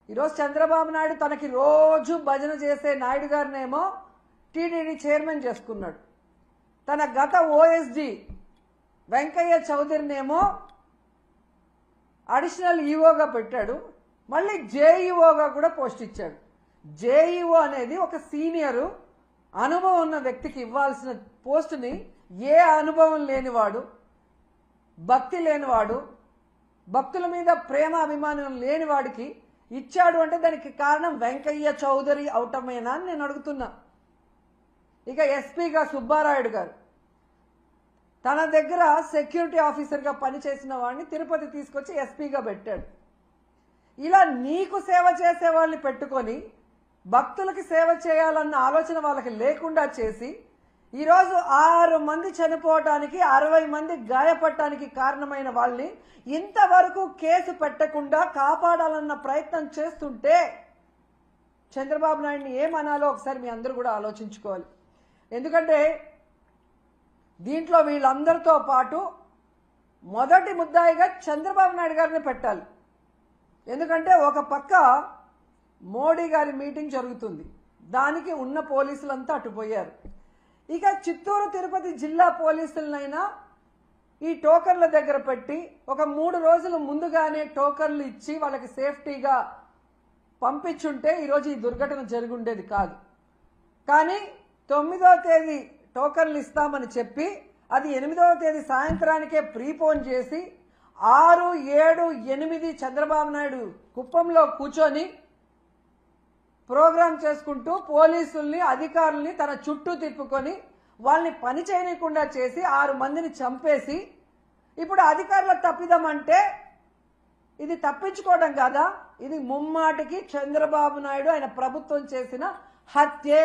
ఈరోజు చంద్రబాబు నాయుడు తనకి రోజు భజన చేసే నాయుడు గారినేమో టీటీడీ చైర్మన్ చేసుకున్నాడు. తన గత ఓఎస్డి వెంకయ్య చౌదరినేమో అడిషనల్ ఈఓగా పెట్టాడు. మళ్ళీ జేఈఓగా కూడా పోస్ట్ ఇచ్చాడు. జేఈఓ అనేది ఒక సీనియరు అనుభవం ఉన్న వ్యక్తికి ఇవ్వాల్సిన పోస్టుని ఏ అనుభవం లేనివాడు, భక్తి లేనివాడు, భక్తుల మీద ప్రేమ అభిమానం లేనివాడికి ఇచ్చాడు అంటే దానికి కారణం వెంకయ్య చౌదరి అవటమేనా అని నేను అడుగుతున్నా. ఇక ఎస్పీగా సుబ్బారాయుడు గారు తన దగ్గర సెక్యూరిటీ ఆఫీసర్గా పనిచేసిన వాడిని తిరుపతి తీసుకొచ్చి ఎస్పీగా పెట్టాడు. ఇలా నీకు సేవ చేసే వాళ్ళని పెట్టుకొని భక్తులకి సేవ చేయాలన్న ఆలోచన వాళ్ళకి లేకుండా చేసి ఈరోజు 6 మంది చనిపోవటానికి 60 మంది గాయపడటానికి కారణమైన వాళ్ళని ఇంతవరకు కేసు పెట్టకుండా కాపాడాలన్న ప్రయత్నం చేస్తుంటే చంద్రబాబు నాయుడిని ఏమనాలో ఒకసారి మీ అందరూ కూడా ఆలోచించుకోవాలి. ఎందుకంటే దీంట్లో వీళ్ళందరితో పాటు మొదటి ముద్దాయిగా చంద్రబాబు నాయుడు గారిని పెట్టాలి. ఎందుకంటే ఒక పక్క మోడీ గారి మీటింగ్ జరుగుతుంది, దానికి ఉన్న పోలీసులంతా అటుపోయారు. ఇక చిత్తూరు తిరుపతి జిల్లా పోలీసులనైనా ఈ టోకన్ల దగ్గర పెట్టి ఒక 3 రోజులు ముందుగానే టోకన్లు ఇచ్చి వాళ్ళకి సేఫ్టీగా పంపించుంటే ఈరోజు ఈ దుర్ఘటన జరిగి ఉండేది కాదు. కానీ 9వ తేదీ టోకన్లు ఇస్తామని చెప్పి అది 8వ తేదీ సాయంత్రానికే ప్రీపోన్ చేసి 6, 7, 8 చంద్రబాబు నాయుడు కుప్పంలో కూర్చొని ప్రోగ్రాం చేసుకుంటూ పోలీసుల్ని అధికారుల్ని తన చుట్టూ తిప్పుకొని వాళ్ళని పని చేయకుండా చేసి 6 మందిని చంపేసి ఇప్పుడు అధికారుల తప్పిదమంటే ఇది తప్పించుకోవడం కాదా? ఇది ముమ్మాటికి చంద్రబాబు నాయుడు ఆయన ప్రభుత్వం చేసిన హత్యే.